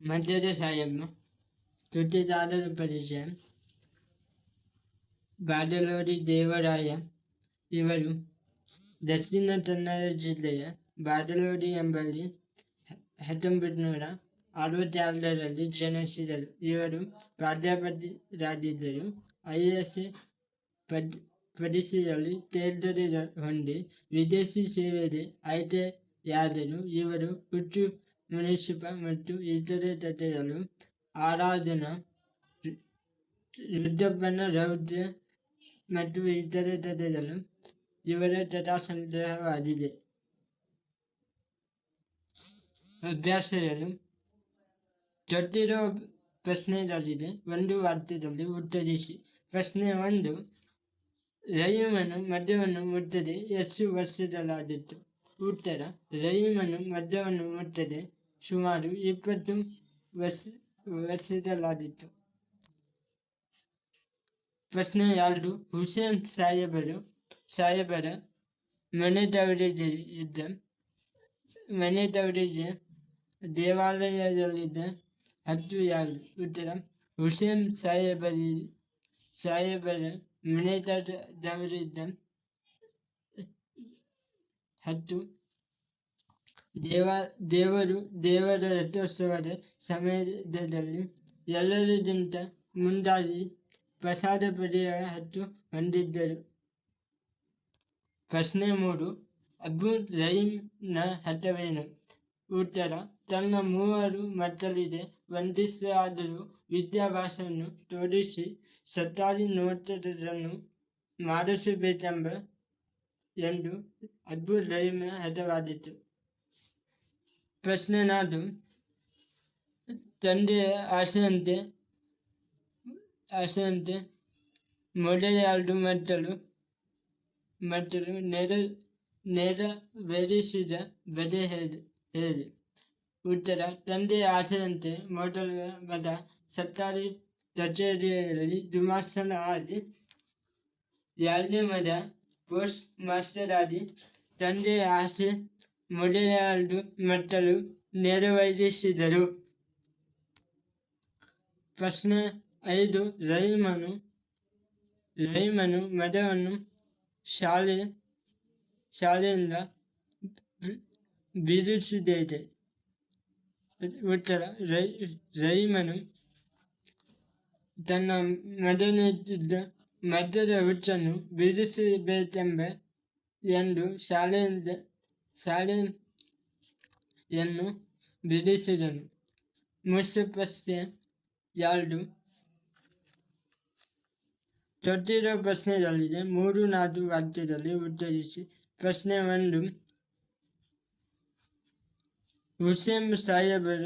ಮಧ್ಯದ ಸಾಹೇಬ ತುಟಿದಾರರ ಪರಿಚಯ. ಬಾಡಲೋಡಿ ದೇವರಾಯ ಇವರು ದಕ್ಷಿಣ ಕನ್ನಡ ಜಿಲ್ಲೆಯ ಬಾಡಲೋಡಿ ಎಂಬಲ್ಲಿ 1962ರಲ್ಲಿ ಜನಿಸಿದರು. ಇವರು ಪ್ರಾಧ್ಯಾಪಕರಾಗಿದ್ದರು. IAS ಪರೀಕ್ಷೆಯಲ್ಲಿ ತೇರ್ಗಡೆ ಹೊಂದಿ ವಿದೇಶಿ ಸೇವೆಗೆ ಆಯ್ಕೆಯಾದರು. ಇವರು ಹುಟ್ಟು ಮುನಿಸಿಪ ಮತ್ತು ಇತರೆ ಕಥೆಗಳು ಆರಾಧನಾ, ರುದ್ರಪ್ಪನ ರೌದ್ರ ಮತ್ತು ಇತರೆ ಕಥೆಗಳು ಇವರ ಕಥಾ ಸಂಗ್ರಹವಾಗಿದೆ. ಅಭ್ಯಾಸಗಳು: ಕೊಟ್ಟಿರುವ ಪ್ರಶ್ನೆಗಳಿದೆ, ಒಂದು ವಾಕ್ಯದಲ್ಲಿ ಉತ್ತರಿಸಿ. ಪ್ರಶ್ನೆ 1. ರಹೀಮನು ಮದ್ಯವನ್ನು ಮುಟ್ಟದೆ ಎಷ್ಟು ವರ್ಷಗಳಾಗಿತ್ತು? ಉತ್ತರ: ರಹೀಮನು ಮದ್ಯವನ್ನು ಮುಟ್ಟದೆ ಸುಮಾರು 20 ವರ್ಷಗಳಾಗಿತ್ತು. ಪ್ರಶ್ನೆ 2. ಹುಸೇನ್ ಸಾಹೇಬರ ಮನೆತವರಿಗೆ ದೇವಾಲಯದಲ್ಲಿದ್ದ ಹತ್ತು ಯಾವುದು? ಉತ್ತರ: ಹುಸೇನ್ ಸಾಹೇಬರ ಮನೆತವರಿದ್ದ ಹತ್ತು. ದೇವರ ರಥೋತ್ಸವದ ಸಮಯದಲ್ಲಿ ಎಲ್ಲರಿಗಿಂತ ಮುಂದಾಗಿ ಪ್ರಸಾದ ಪಡೆಯುವ ಹತ್ತು ಹೊಂದಿದ್ದರು. ಪ್ರಶ್ನೆ 3. ಅಬು ರಹೀಮ್ನ ಹಠವೇನು? ಉತ್ತರ: ತನ್ನ 3 ಮಕ್ಕಳಿಗೆ ಒಂದಿಷ್ಟಾದರೂ ವಿದ್ಯಾಭ್ಯಾಸವನ್ನು ತೋರಿಸಿ ಸರ್ಕಾರಿ ನೌಕರರನ್ನು ಮಾಡಿಸಬೇಕೆಂಬ ಎಂದು ಅಬು ರಹೀಮ್ನ ಹಠವಾಗಿತ್ತು. ಪ್ರಶ್ನೆ 4. ತಂದೆಯ ಆಸೆಯಂತೆ ಮೊದಲ 2 ಮಕ್ಕಳು ನೆರವೇರಿಸಿದ ಬಗೆ ಹೇಳಿ. ಉತ್ತರ: ತಂದೆಯ ಆಸೆಯಂತೆ ಮೊದಲ ಮಗ ಸರ್ಕಾರಿ ಕಚೇರಿಯಲ್ಲಿ ಗುಮಾಸ್ತನ ಆಗಿ, 2ನೇ ಮಗ ಪೋಸ್ಟ್ ಮಾಸ್ಟರ್ ಆಗಿ ತಂದೆಯ ಆಸೆ ಮೊದಲ 2 ಮಕ್ಕಳು ನೆರವೇರಿಸಿದರು. ಪ್ರಶ್ನೆ 5. ರಹೀಮನು ಮಗವನ್ನು ಶಾಲೆಯಿಂದ ಬಿಡಿಸಿದ್ದೇಕೆ? ಉತ್ತರ: ರಹೀಮನು ತನ್ನ ಮಗನಿಗಿದ್ದ ಮದ್ಯದ ಹುಚ್ಚನ್ನು ಬಿಡಿಸಬೇಕೆಂಬ ಎಂದು ಶಾಲೆಯನ್ನು ಬಿಡಿಸಿದನು. ಪ್ರಶ್ನೆ 2. ಕೊಟ್ಟಿರುವ ಪ್ರಶ್ನೆಗಳಿಗೆ 3-4 ವಾಕ್ಯದಲ್ಲಿ ಉತ್ತರಿಸಿ. ಪ್ರಶ್ನೆ 1. ಹುಸೇನ್ ಸಾಹೇಬರ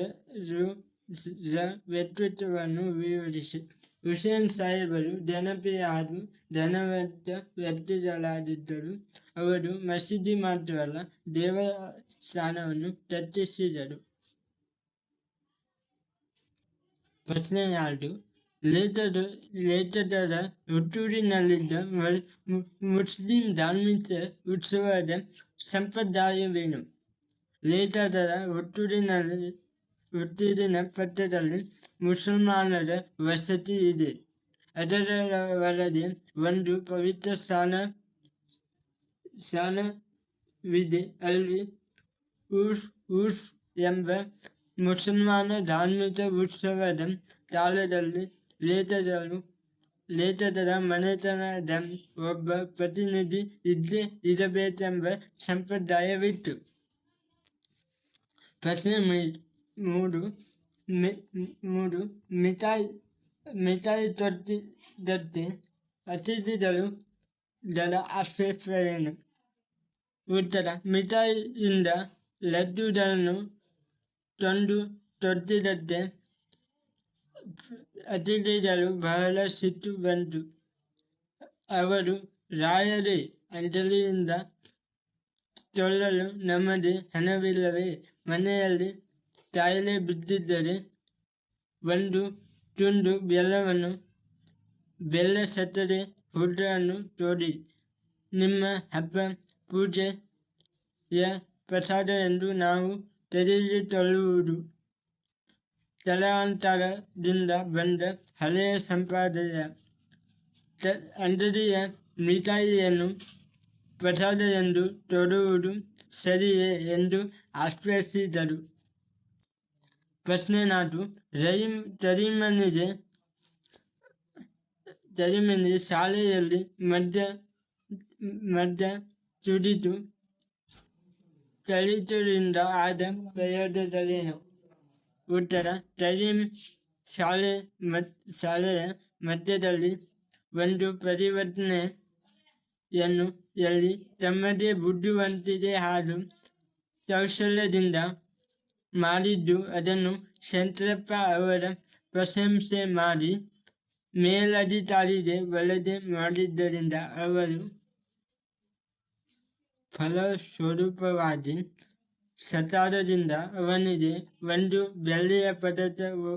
ವ್ಯಕ್ತಿತ್ವವನ್ನು ವಿವರಿಸಿ. ಹುಸೇನ್ ಸಾಹೇಬರು ಜನಪ್ರಿಯ ಹಾಗೂ ಧನವಂತ ವ್ಯಕ್ತಿಗಳಾಗಿದ್ದರು. ಅವರು ಮಸೀದಿ ಮಾತ್ರವಲ್ಲ, ದೇವಸ್ಥಾನವನ್ನು ಕಟ್ಟಿಸಿದರು. ಪ್ರಶ್ನೆ 2. ಲೇಖಕರ ಹುಟ್ಟೂರಿನಲ್ಲಿದ್ದ ಮುಸ್ಲಿಂ ಧಾರ್ಮಿಕ ಉತ್ಸವದ ಸಂಪ್ರದಾಯವೇನು? ಲೇಖಕರ ಹುಟ್ಟೂರಿನ ಪಕ್ಕದಲ್ಲಿ ಮುಸಲ್ಮಾನರ ವಸತಿ ಇದೆ. ಅದರೊಳಗೆ ಒಂದು ಪವಿತ್ರ ಸ್ಥಾನವಿದೆ. ಅಲ್ಲಿ ಉರ್ಸ್ ಎಂಬ ಮುಸಲ್ಮಾನ ಧಾರ್ಮಿಕ ಉತ್ಸವದ ಕಾಲದಲ್ಲಿ ಲೇಖಕರ ಮನೆತನದ ಒಬ್ಬ ಪ್ರತಿನಿಧಿ ಇದ್ದೇ ಇರಬೇಕೆಂಬ ಸಂಪ್ರದಾಯವಿತ್ತು. ಪ್ರಶ್ನೆ 3. ಮಿಠಾಯಿ ತೊಟ್ಟಿದ್ದಕ್ಕೆ ಅತಿಥಿಗಳ ಆಕ್ಷೇಪವೇನು? ಉತ್ತರ: ಮಿಠಾಯಿಯಿಂದ ಲಡ್ಡುಗಳನ್ನು ತಂದು ತೊಟ್ಟಿದ್ದಕ್ಕೆ ಅತಿಥಿಗಳು ಬಹಳ ಸಿಟ್ಟು ಬಂತು. ಅವರು, ರಾಯರೇ, ಅಂಗಡಿಯಿಂದ ಕೊಳ್ಳಲು ನಮಗೆ ಹಣವಿಲ್ಲವೇ? ಮನೆಯಲ್ಲಿ ಕಾಯಿಲೆ ಬಿದ್ದಿದ್ದರೆ ಒಂದು ತುಂಡು ಬೆಲ್ಲ, ಸಕ್ಕರೆ, ಹುಡ್ಡನ್ನು ತೋಡಿ. ನಿಮ್ಮ ಹಬ್ಬ ಪೂಜೆಯ ಪ್ರಸಾದ ಎಂದು ನಾವು ತೆಗೆದುಕೊಳ್ಳುವುದು. ತಲೆಯಾಂತರದಿಂದ ಬಂದ ಹಳೆಯ ಸಂಪ್ರದಾಯ. ಅಂಗಡಿಯ ಮಿಠಾಯಿಯನ್ನು ಪ್ರಸಾದ ಎಂದು ತೊಡುವುದು ಸರಿಯೇ ಎಂದು ಆಶ್ವಸಿಸಿದರು. ಪ್ರಶ್ನೆ 4. ತರಿಮನಿಗೆ ಶಾಲೆಯಲ್ಲಿ ಮದ್ಯ ಕುಡಿದು ಕಲಿತರಿಂದ ಆದ ಪ್ರಯೋಜನಗಳೇನು? ಉತ್ತರ: ತರೀಮ್ ಶಾಲೆಯ ಮಧ್ಯದಲ್ಲಿ ಒಂದು ಪರಿವರ್ತನೆಯನ್ನು ಹೇಳಿ ತಮ್ಮದೇ ಬುದ್ಧಿವಂತಿಕೆ ಹಾಗೂ ಕೌಶಲ್ಯದಿಂದ ಮಾಡಿದ್ದು. ಅದನ್ನು ಶಂಕರಪ್ಪ ಅವರ ಪ್ರಶಂಸೆ ಮಾಡಿ ಮೇಲಧಿಕಾರಿಗೆ ವರದಿ ಮಾಡಿದ್ದರಿಂದ ಅವರು ಫಲಸ್ವರೂಪವಾಗಿ ಸರ್ಕಾರದಿಂದ ಅವನಿಗೆ ಒಂದು ಬೆಳ್ಳಿಯ ಪದಕವೂ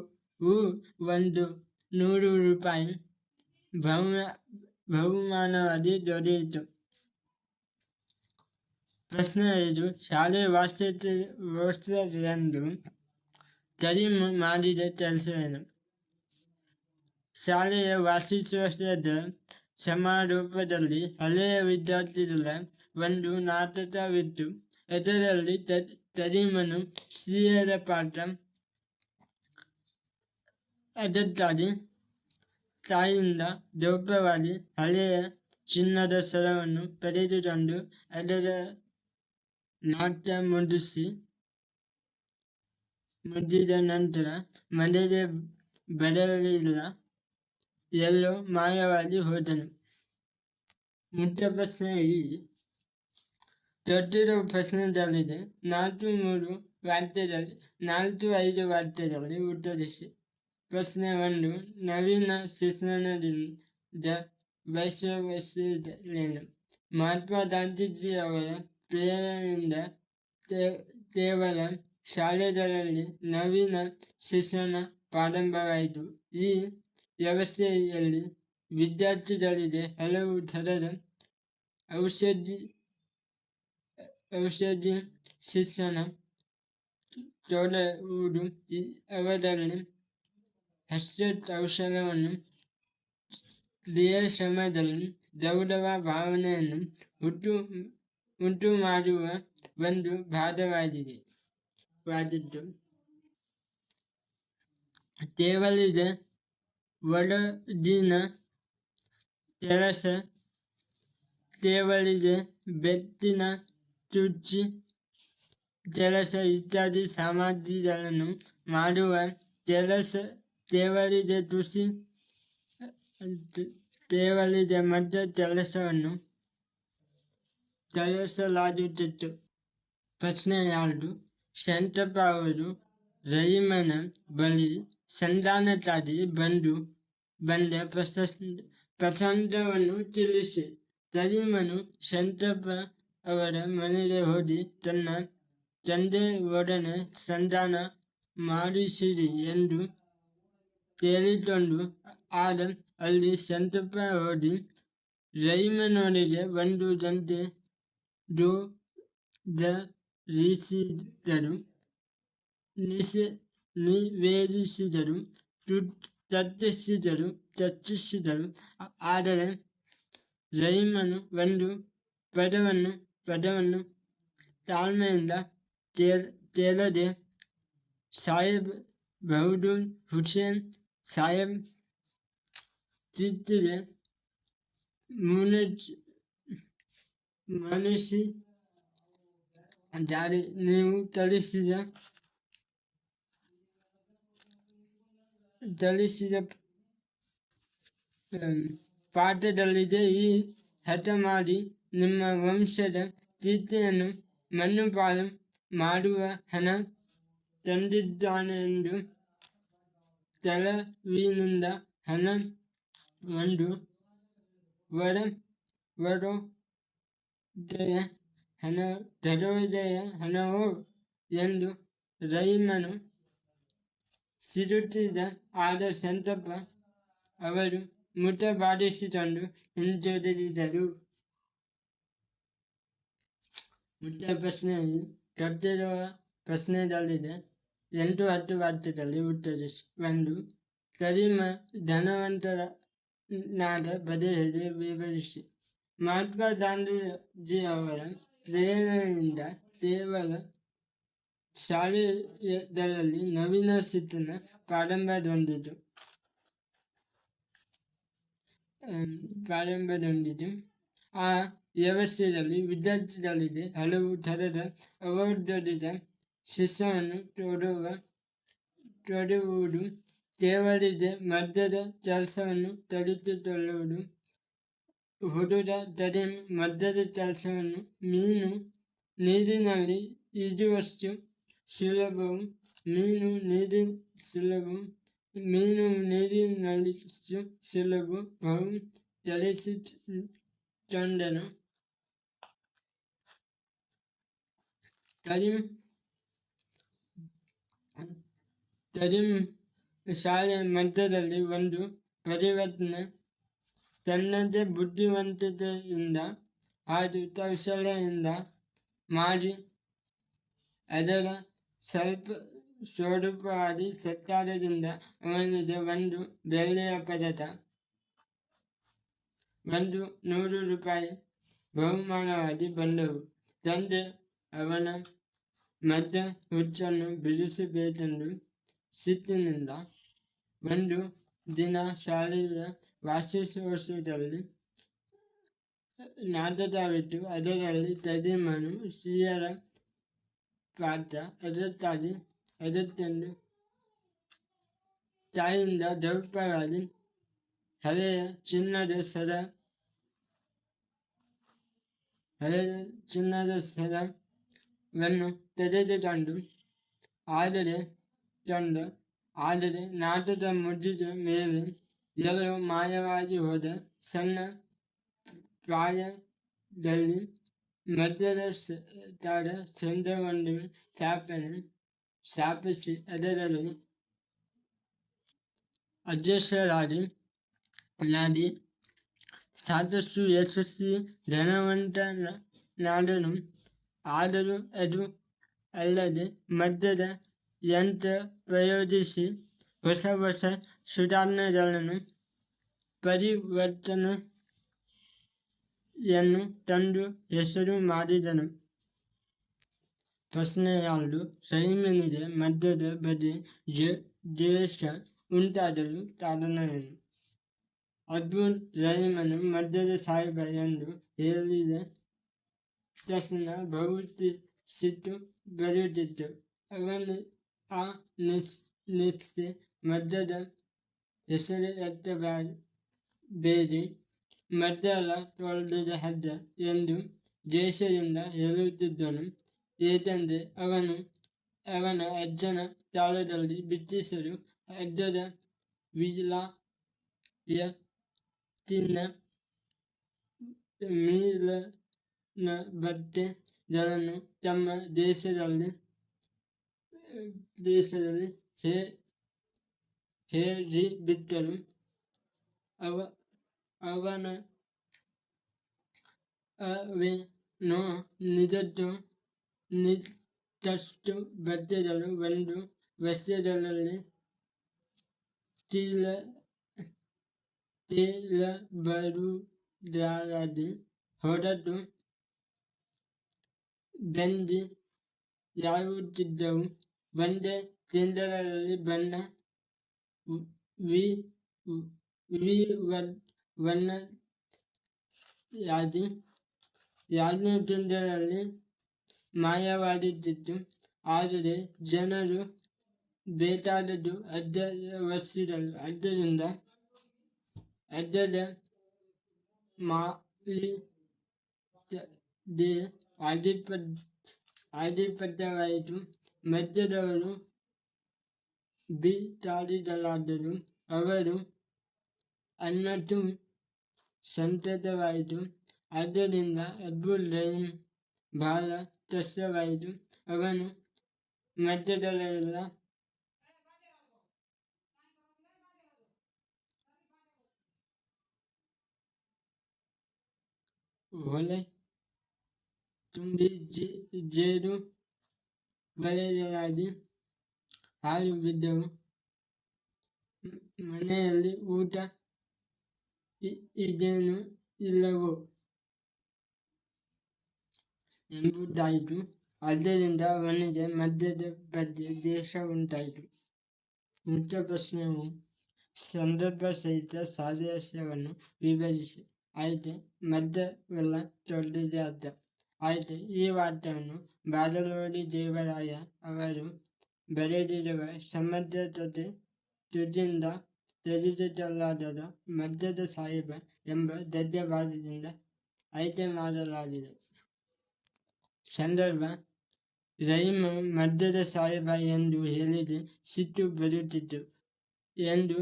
ಒಂದು 100 ರೂಪಾಯಿ ಬಹುಮಾನವಾಗಿ ದೊರೆಯಿತು. ಪ್ರಶ್ನೆ 5. ಶಾಲೆ ವಾರ್ಷಿಕೋತ್ಸವದಂದು ಕರೀಮ್ ಮಾಡಿದ ಕೆಲಸವೇನು? ಶಾಲೆಯ ವಾರ್ಷಿಕೋತ್ಸವದ ಸಮಾರೋಪದಲ್ಲಿ ಹಳೆಯ ವಿದ್ಯಾರ್ಥಿಗಳ ಒಂದು ನಾಟಕವಿತ್ತು. ಅದರಲ್ಲಿ ಕರೀಮನು ಸ್ತ್ರೀಯರ ಪಾತ್ರ. ಅದಕ್ಕಾಗಿ ತಾಯಿಯಿಂದ ಗೌರವವಾಗಿ ಹಳೆಯ ಚಿನ್ನದ ಸರವನ್ನು ಪಡೆದುಕೊಂಡು ಅದರ ನಾಟ್ಯ ಮುಗಿದ ನಂತರ ಮನೆಗೆ ಬರಲಿಲ್ಲ, ಎಲ್ಲೋ ಮಾಯವಾಗಿ ಹೋದನು. ಮುಖ್ಯ ಪ್ರಶ್ನೆ ಈ ಕೊಟ್ಟಿರುವ ಪ್ರಶ್ನೆಗಳಿಗೆ 4-5 ವಾಕ್ಯದಲ್ಲಿ ಉತ್ತರಿಸಿ. ಪ್ರಶ್ನೆ 1. ನವೀನ ಶಿಕ್ಷಣದಿಂದ ಬಯಸುವುದೇನು? ಮಹಾತ್ಮ ಗಾಂಧೀಜಿಯವರ ಪ್ರೇರಣೆಯಿಂದ ಕೇವಲ ಶಾಲೆಗಳಲ್ಲಿ ನವೀನ ಶಿಕ್ಷಣ ಪ್ರಾರಂಭವಾಯಿತು. ಈ ವ್ಯವಸ್ಥೆಯಲ್ಲಿ ವಿದ್ಯಾರ್ಥಿಗಳಿಗೆ ಹಲವು ಥರದ ಔಷಧಿ ಶಿಕ್ಷಣ ಕೊಡುವುದು, ಅವರಲ್ಲಿ ಹಸ್ತಕೌಶಲ್ಯವನ್ನು, ಕ್ರಿಯಾಶ್ರಮದಲ್ಲಿ ಗೌರವ ಭಾವನೆಯನ್ನು ಉಂಟು ಮಾಡುವ ಒಂದು ಭಾಗವಾಗಿತ್ತು. ಕೇವಲಿಗೆ ಒಳಗಿನ ಕೆಲಸ, ಕೇವಲಿಗೆ ಬೆಕ್ಕಿನ ಚುಚ್ಚಿ ಕೆಲಸ ಇತ್ಯಾದಿ ಸಾಮಗ್ರಿಗಳನ್ನು ಮಾಡುವ ಕೆಲಸ, ಕೇವಲಿಗೆ ಕೃಷಿ, ಕೇವಲಿಗೆ ಮಧ್ಯ ಕೆಲಸವನ್ನು ಕಲಿಸಲಾಗುತ್ತಿತ್ತು. ಪ್ರಶ್ನೆ 2. ಶಂಕರಪ್ಪ ಅವರು ರಹೀಮನ ಬಳಿ ಸಂಧಾನಕ್ಕಾಗಿ ಬಂದ ಪ್ರಸಂಗವನ್ನು ತಿಳಿಸಿ. ರಹೀಮನು ಶಂಕರಪ್ಪ ಅವರ ಮನೆಗೆ ಹೋಗಿ ತನ್ನ ತಂದೆಯೊಡನೆ ಸಂಧಾನ ಮಾಡಿಸಿರಿ ಎಂದು ಕೇಳಿಕೊಂಡು, ಆಗ ಅಲ್ಲಿ ಶಂಕರಪ್ಪ ಹೋಗಿ ರಹೀಮನೊಂದಿಗೆ ಒಂದು ಗಂಟೆ ನಿವೇದಿಸಿದರು, ಚರ್ಚಿಸಿದರು. ಆದರೆ ರಹೀಮನು ಒಂದು ಪದವನ್ನು ತಾಳ್ಮೆಯಿಂದ ಕೇಳದೆ ಸಾಹೇಬ್ ಬಹದ್ದೂರ್ ಹುಸೇನ್ ಸಾಹೇಬ್ ಚಿಟ್ಟಿಗೆ ಮಣಿಸಿ ನೀವು ಕಲಿಸಿದ ಪಾಠದಲ್ಲಿದೆ. ಈ ಹಠ ಮಾಡಿ ನಿಮ್ಮ ವಂಶದ ಕೀರ್ತಿಯನ್ನು ಮಣ್ಣುಪಾಲು ಮಾಡುವ ಹಣ ತಂದಿದ್ದಾನೆಂದು ಕೆಲವಿನಿಂದ ಹಣ ಒಂದು ದರೋಡೆಯ ಹಣವೋ ಎಂದು ರಹೀಮನು ಸಿಡುಕಿದ. ಆದ ಶಂಕರಪ್ಪ ಅವರು ಮುಖ ಬಾಡಿಸಿಕೊಂಡು ಹಿಂಜರಿದರು. ಮುಖ್ಯ ಪ್ರಶ್ನೆ ಕೊಟ್ಟಿರುವ ಪ್ರಶ್ನೆಗಳಿದೆ. 8-10 ವಾಕ್ಯದಲ್ಲಿ ಉತ್ತರಿಸಿ. 1. ಧನವಂತನಾದ ಬಗೆಗೆ ವಿವರಿಸಿ. ಮಹಾತ್ಮ ಗಾಂಧೀಜಿಯವರ ಪ್ರೇರಣೆಯಿಂದ ಕೇವಲ ಶಾಲೆಗಳಲ್ಲಿ ನವೀನ ಶಿಕ್ಷಣ ಪ್ರಾರಂಭಗೊಂಡಿತು. ಆ ವ್ಯವಸ್ಥೆಯಲ್ಲಿ ವಿದ್ಯಾರ್ಥಿಗಳಿಗೆ ಹಲವು ಥರದ ಅವಾರ್ಡ್ಗಳಿಂದ ಶಿಕ್ಷಣವನ್ನು ತೊಡುವುದು, ದೇವರಿಗೆ ಮದ್ಯದ ಕೆಲಸವನ್ನು ತೆಗೆದುಕೊಳ್ಳುವುದು, ಹುಡುಗ ತಡೆಯುವ ಮದ್ಯದ ಕೆಲಸವನ್ನು ನೀರಿನಲ್ಲಿ ಈಜುವಷ್ಟು ಸುಲಭವು, ನೀರಿನಲ್ಲಿಷ್ಟು ಸುಲಭವು ತಿಳಿಸಿಕೊಂಡನು. ಕರೀಂ ಶಾಲೆಯ ಮಧ್ಯದಲ್ಲಿ ಒಂದು ಪರಿವರ್ತನೆ ತನ್ನದೇ ಬುದ್ಧಿವಂತಿಕೆಯಿಂದ ಹಾಗೂ ಕೌಶಲ್ಯದಿಂದ ಮಾಡಿ ಅದರ ಸ್ವರೂಪವಾಗಿ ಸರ್ಕಾರದಿಂದ ಅವನಿಗೆ ಒಂದು ಬೆಳ್ಳಿಯ ಪದಕ, 100 ರೂಪಾಯಿ ಬಹುಮಾನವಾಗಿ ಬಂದವು. ತಂದೆ ಅವನ ಮದ್ಯ ಹುಚ್ಚನ್ನು ಬಿಡಿಸಬೇಕೆಂದು ಸಿಟ್ಟಿನಿಂದ ಒಂದು ದಿನ ಶಾಲೆಯ ವಾರ್ಷಿಕೋತ್ಸವದಲ್ಲಿ ನಾಟಕವಿಟ್ಟು ಅದರಲ್ಲಿ ಕರೀಮನು ಸ್ತ್ರೀಯರ ಪಾತ್ರ ಅದಕ್ಕೆಂದು ತಾಯಿಯಿಂದ ಗೌಪ್ಯವಾಗಿ ಹಳೆಯ ಚಿನ್ನದ ಸರವನ್ನು ತೆಗೆದುಕೊಂಡು ಆದರೆ ನಾಟಕ ಮುಗಿದ ಮೇಲೆ ಎಲ್ಲೋ ಮಾಯವಾಗಿ ಹೋದ. ಸಣ್ಣ ಪ್ರಾಯದಲ್ಲಿ ಮದ್ಯದ ಚಂದ್ರವೊಂದನ್ನು ಸ್ಥಾಪಿಸಿ ಅದರಲ್ಲಿ ಅಧ್ಯಕ್ಷರಾಗಿ ಸಾಕಷ್ಟು ಯಶಸ್ವಿ ಧನವಂತನಾದನು. ಆದರೂ ಅದು ಅಲ್ಲದೆ ಮದ್ಯದ ಯಂತ್ರ ಪ್ರಯೋಗಿಸಿ ಹೊಸ ಸುಧಾರಣೆಗಳನ್ನು ಪರಿವರ್ತನೆಯನ್ನು ತಂದು ಹೆಸರು ಮಾಡಿದನು. ಪ್ರಶ್ನೆ 2. ಕರೀಮನಿಗೆ ಮದ್ಯದ ಬಗ್ಗೆ ದ್ವೇಷ ಉಂಟಾಗಲು ಕಾರಣವೇನು? ಅಬ್ದುಲ್ ರಹೀಮನು ಮದ್ಯದ ಸಾಹಿಬ ಎಂದು ಹೇಳಿದ ತಕ್ಷಣ ಬಹು ಸಿಟ್ಟು ಬರುತ್ತಿತ್ತು. ಅವನು ಆ ನಿಶ್ಚೆ ಮದ್ಯದ ಹೆಸರು ಎತ್ತಬೇಡಿ, ಮದ್ದೆಲ್ಲ ತೊಳೆದ ಹದ್ದ ಎಂದು ದ್ವೇಷದಿಂದ ಹೇಳುತ್ತಿದ್ದನು. ಏಕೆಂದರೆ ಅವನ ಅಜ್ಜನ ಕಾಲದಲ್ಲಿ ಬ್ರಿಟಿಷರು ಹಗ್ಗದ ವಿಲಾಯತಿನ ಬಟ್ಟೆಗಳನ್ನು ತಮ್ಮ ದೇಶದಲ್ಲಿ ಹೇರಿಬಿಟ್ಟರು. ಅವೇನೋ ನಿಂತಷ್ಟು ಬಟ್ಟೆಗಳು ಒಂದು ವರ್ಷದಲ್ಲಿ ತೇಲಬರುವುದಾಗಿ ಹೊರಟು ಬೆಂಕಿಯಾಗುತ್ತಿದ್ದವು. ಒಂದೇ ತಿಂಗಳಲ್ಲಿ ಬಣ್ಣ ವಿವರ್ಣಯಾಗಿ 2ನೇ ತಿಂಗಳಲ್ಲಿ ಮಾಯವಾಗುತ್ತಿತ್ತು. ಆದರೆ ಜನರು ಬೇಕಾದದ್ದು ಹಗ್ಗದ ವಸ್ತುಗಳು. ಆದ್ದರಿಂದ ಹಗ್ಗದ ಮಾಲೀಕರಿಗೆ ಆಧಿಪತ್ಯವಾಯಿತು. ಮದ್ಯದವರು ಭಿಕಾರಿಗಳಾದರು. ಅವರು ಅನ್ನಕ್ಕೂ ಸಂಕಟವಾಯಿತು. ಆದ್ದರಿಂದ ಅಬ್ದುಲ್ ರಹೀಂ ಬಹಳ ಕಷ್ಟವಾಯಿತು. ಅವನು ಮದ್ಯದಲ್ಲೆಲ್ಲ ಹೊಲೆ ತುಂಬಿ ಜೇರು ಬಲೆಗಳಾಗಿ ಹಾಳು ಬಿದ್ದವು, ಮನೆಯಲ್ಲಿ ಊಟ ಇದೇನು ಇಲ್ಲವೋ ಎಂಬುದಾಯಿತು. ಆದ್ದರಿಂದ ಅವನಿಗೆ ಮದ್ಯದ ಬಗ್ಗೆ ದ್ವೇಷ ಉಂಟಾಯಿತು. ಮುಖ್ಯ ಪ್ರಶ್ನೆಯು ಸಂದರ್ಭ ಸಹಿತ ಸಾದೃಶ್ಯವನ್ನು ವಿವರಿಸಿ. ಆಯ್ತು, ಮದ್ಯವೆಲ್ಲ ತೊಳೆದಿದೆ ಅರ್ಥ. ಆಯ್ತು, ಈ ವಾಕ್ಯವನ್ನು ಬಾದಲೋಡಿ ದೇವರಾಯ ಅವರು ಬರೆದಿರುವ ಸಮರ್ಥತೆ ತುದಿಯಿಂದ ತೆಗೆದುಕೊಳ್ಳಲಾದ ಮದ್ಯದ ಸಾಹೇಬ ಎಂಬ ಗದ್ಯಭಾಗದಿಂದ ಆಯ್ಕೆ ಮಾಡಲಾಗಿದೆ. ಸಂದರ್ಭ: ರಹೀಮ ಮದ್ಯದ ಸಾಹೇಬ ಎಂದು ಹೇಳಿದ್ರೆ ಸಿಟ್ಟು ಬರುತ್ತಿತ್ತು ಎಂದು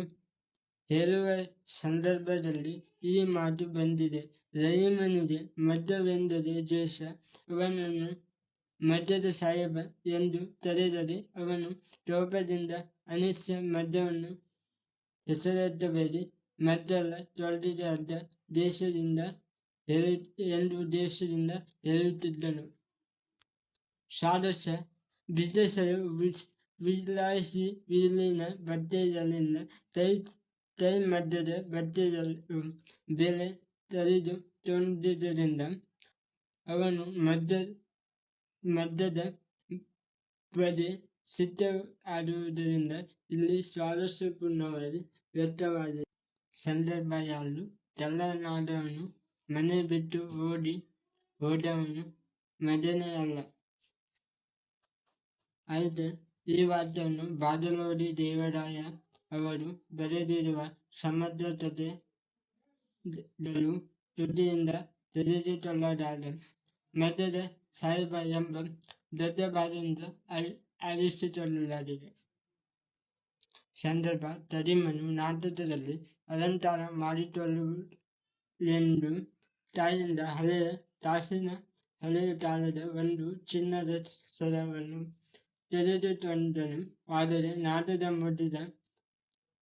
ಹೇಳುವ ಸಂದರ್ಭದಲ್ಲಿ ಈ ಮಾತು ಬಂದಿದೆ. ರಹೀಮನಿಗೆ ಮದ್ಯವೆಂದರೆ ದ್ವೇಷ. ಅವನನ್ನು ಮದ್ಯದ ಸಾಹೇಬ ಎಂದು ಕರೆದರೆ ಅವನು ಕೋಪದಿಂದ ಅನಿಶ್ಯ ಮದ್ಯವನ್ನು ಹೆಸರೆತ್ತಬೇಡಿ, ಮದ್ದೆಲ್ಲ ತೊಳೆದಿದೆ ಅರ್ಧ ದೇಶದಿಂದ ಎಂದು ದೇಶದಿಂದ ಹೇಳುತ್ತಿದ್ದನು. ಸಾರಸ್ಯ: ಬ್ರಿಟಿಷರು ವಿಲಾಸಿ ವಿಲೀನ ಬಟ್ಟೆಗಳಿಂದ ಕೈ ಮದ್ಯದ ಬಟ್ಟೆಗಳು ಬೆಲೆ ತೆಗೆದುಕೊಂಡಿದ್ದರಿಂದ ಅವನು ಮದ್ಯದ ಬಗ್ಗೆ ಸಿಟ್ಟಾಡುವುದರಿಂದ ಇಲ್ಲಿ ಸ್ವಾರಸ್ಯಪೂರ್ಣವಾಗಿ ವ್ಯಕ್ತವಾಗಿದೆ. ಸಂದರ್ಭ: ಯಾರು ತೆಲ್ಲನಾದವನು ಮನೆ ಬಿಟ್ಟು ಹೋದವನು ಮಗನೇ ಅಲ್ಲ. ಆಯ್ತು, ಈ ವಾಕ್ಯವನ್ನು ಬಾದಲೋಡಿ ದೇವರಾಯ ಅವರು ಬರೆದಿರುವ ಸಮರ್ಥತೆಗಳು ತುದಿಯಿಂದ ತೆಗೆದುಕೊಳ್ಳಲಾದ ಮದ್ಯದ ಸಾಹೇಬ ಎಂಬ ಗದ್ಯಭಾಗದಿಂದ ಆರಿಸಿಕೊಳ್ಳಲಾಗಿದೆ. ಸಂದರ್ಭ: ಕರೀಮನು ನಾಟಕದಲ್ಲಿ ಅಲಂಕಾರ ಮಾಡಿಕೊಳ್ಳಲೆಂದು ತಾಯಿಯಿಂದ ಹಳೆಯ ಕಾಲದ ಒಂದು ಚಿನ್ನದ ಸರವನ್ನು ತೆಗೆದುಕೊಂಡನು. ಆದರೆ ನಾಟಕ ಮುಗಿದ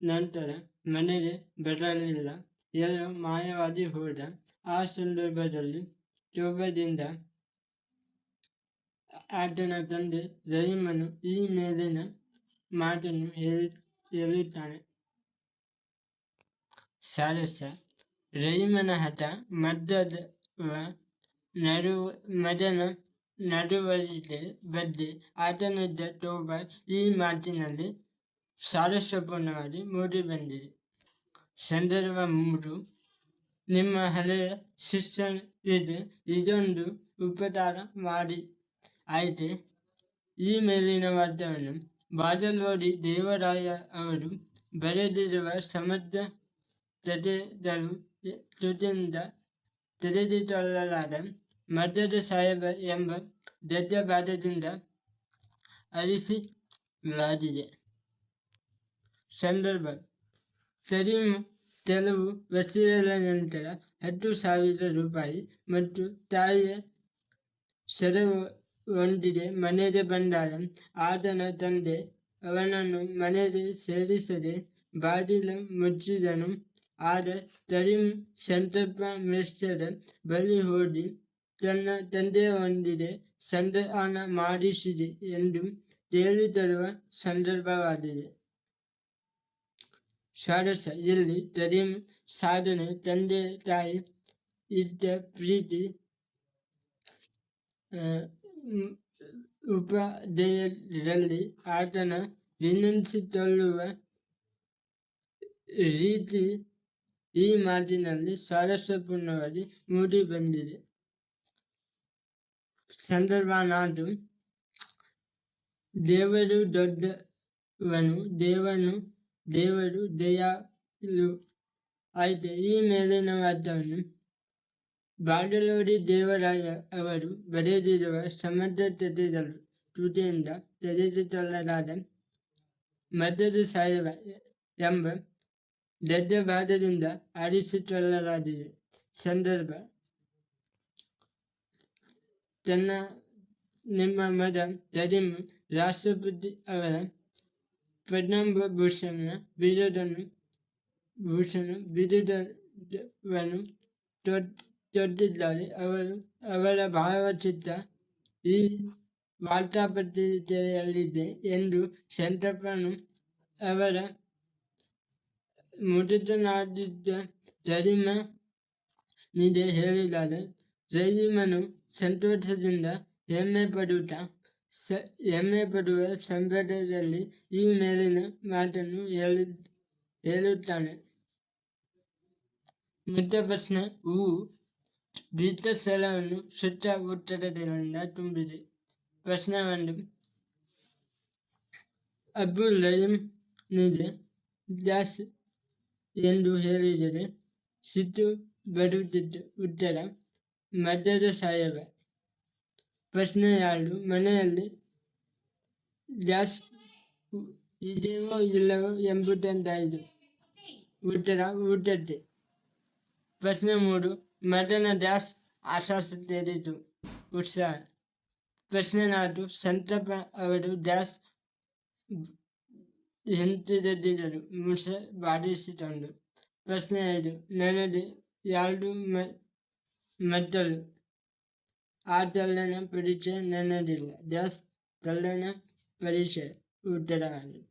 ನಂತರ ಮನೆಗೆ ಬರಲಿಲ್ಲ, ಎಲ್ಲೋ ಮಾಯವಾಗಿ ಹೋದ. ಆ ಸಂದರ್ಭದಲ್ಲಿ ಕೋಪದಿಂದ ಆತನ ತಂದೆ ರಹೀಮನು ಈ ಮೇಲಿನ ಮಾತನ್ನು ಹೇಳುತ್ತಾನೆ. ಸಾರಸ್ಯ: ರಹೀಮನ ಹಠ, ಮದನ ನಡವಳಿಕೆ ಬಗ್ಗೆ ಆತನಿದ್ದ ಕೋಪ ಈ ಮಾತಿನಲ್ಲಿ ಸಾರಸ್ಯಪೂರ್ಣವಾಗಿ ಮೂಡಿಬಂದಿದೆ. ಸಂದರ್ಭ 3: ನಿಮ್ಮ ಹಳೆಯ ಶಿಷ್ಯನಿಗೆ ಇದೊಂದು ಉಪಕಾರ ಮಾಡಿ. ಆಯ್ತು, ಈ ಮೇಲಿನ ವಾಕ್ಯವನ್ನು ಬಾದಲೋಡಿ ದೇವರಾಯ ಅವರು ಬರೆದಿರುವ ಸಮರ್ಥತೆಗಳು ತುದಿಯಿಂದ ತೆಗೆದುಕೊಳ್ಳಲಾದ ಮದ್ಯದ ಸಾಹೇಬ ಎಂಬ ಗದ್ಯಭಾಗದಿಂದ ಆರಿಸಲಾಗಿದೆ. ಸಂದರ್ಭ: ಕರೀಂ ಕೆಲವು ವರ್ಷಗಳ ನಂತರ 10,000 ರೂಪಾಯಿ ಮತ್ತು ತಾಯಿಯ ಸರವೊಂದಿಗೆ ಮನೆಗೆ ಬಂದಾಗ ಆತನ ತಂದೆ ಅವನನ್ನು ಮನೆಗೆ ಸೇರಿಸದೆ ಬಾಗಿಲು ಮುಚ್ಚಿದನು. ಆಗ ಕರೀಂ ಸಂತರ್ಪ ಮೇಷ್ಟ್ರ ಬಳಿ ಹೋಗಿ ತನ್ನ ತಂದೆಯೊಂದಿಗೆ ಸಂಧಾನ ಮಾಡಿಸಿದೆ ಎಂದು ಕೇಳಿಕೊಳ್ಳುವ ಸಂದರ್ಭವಾಗಿದೆ. ಸಾರಸ್ಯ: ಇಲ್ಲಿ ಕರೀಂ ಸಾಧನೆ, ತಂದೆ ತಾಯಿ ಇದ್ದ ಪ್ರೀತಿ, ಉಪಾಧ್ಯಾಯರಲ್ಲಿ ಆತನ ವಿನಂತಿಸಿಕೊಳ್ಳುವ ರೀತಿ ಈ ಮಾತಿನಲ್ಲಿ ಸ್ವಾರಸ್ಯಪೂರ್ಣವಾಗಿ ಮೂಡಿಬಂದಿದೆ. ಸಂದರ್ಭ 4: ದೇವರು ದೊಡ್ಡವನು, ದೇವರು ದಯಾಳು. ಆಯ್ತು, ಈ ಮೇಲಿನ ವಾಕ್ಯವನ್ನು ಬಾದಲೋಡಿ ದೇವರಾಯ ಅವರು ಬರೆದಿರುವ ಸಮರ್ಥತೆಗಳು ತುದಿಯಿಂದ ತೆಗೆದುಕೊಳ್ಳಲಾದ ಮದ್ಯದ ಸಾಹೇಬ ಎಂಬ ಗದ್ಯಭಾಗದಿಂದ ಆರಿಸಿಕೊಳ್ಳಲಾಗಿದೆ. ಸಂದರ್ಭ: ನಿಮ್ಮ ಮಗ ಕರೀಂ ರಾಷ್ಟ್ರಪತಿ ಅವರ ಪದ್ಮಭೂಷಣ ಬಿರುದವನ್ನು ತೊಟ್ಟಿದ್ದಾರೆ. ಅವರ ಭಾವಚಿತ್ರ ಈ ವಾರ್ತಾಪತ್ರಿಕೆಯಲ್ಲಿದೆ ಎಂದು ಶಂಕರಪ್ಪನು ಅವರ ಮುದಿತನಾಗಿದ್ದ ಜರಿಮಾ ನಿಧಿ ಹೇಳಿದ್ದಾರೆ. ಜರಿಮನು ಸಂತೋಷದಿಂದ ಹೆಮ್ಮೆ ಪಡುವ ಸಂದರ್ಭದಲ್ಲಿ ಈ ಮೇಲಿನ ಮಾತನ್ನು ಹೇಳುತ್ತಾನೆ. ಮುಖ್ಯ ಪ್ರಶ್ನೆ ಹೂವು ದೀರ್ಘಸ್ಥಳವನ್ನು ಸುತ್ತ ಉತ್ತರಗಳಿಂದ ತುಂಬಿದೆ. ಪ್ರಶ್ನೆ 1. ಅಬ್ದುಲ್ ರಹೀಂ ನಿಧಿ ಗ್ಯಾಸ್ ಎಂದು ಹೇಳಿದರೆ ಸಿಟ್ಟು ಬರುತ್ತಿತ್ತು. ಉತ್ತರ ಮದ್ಯದ ಸಾಹೇಬ. ಪ್ರಶ್ನೆ 2. ಮನೆಯಲ್ಲಿ ಗ್ಯಾಸ್ ಇದೆಯೋ ಇಲ್ಲವೋ ಎಂಬುದಂತಾಯಿತು. ಉತ್ತರ ಊಟಕ್ಕೆ. ಪ್ರಶ್ನೆ 3. ಮದನ ಗ್ಯಾಸ್ ಆಶ್ವಾಸಿಸಿತು. ಉತ್ಸಾಹ. ಪ್ರಶ್ನೆ 4. ಶಂಕರಪ್ಪ ಅವರು ಗ್ಯಾಸ್ ಹಿಂತಿರುಗಿದರು ಮುಸೆ ಬಾರಿಸಿಕೊಂಡು. ಪ್ರಶ್ನೆ 5. ನನಗೆ 2 ಮಕ್ಕಳು. ಆ ತೆಲ್ಲನ ಪರೀಕ್ಷೆ ನನ್ನದಿಲ್ಲ. ಗ್ಯಾಸ್ ತೆಲ್ಲನ ಪರೀಕ್ಷೆ. ಉತ್ತರವಾಗಿದೆ.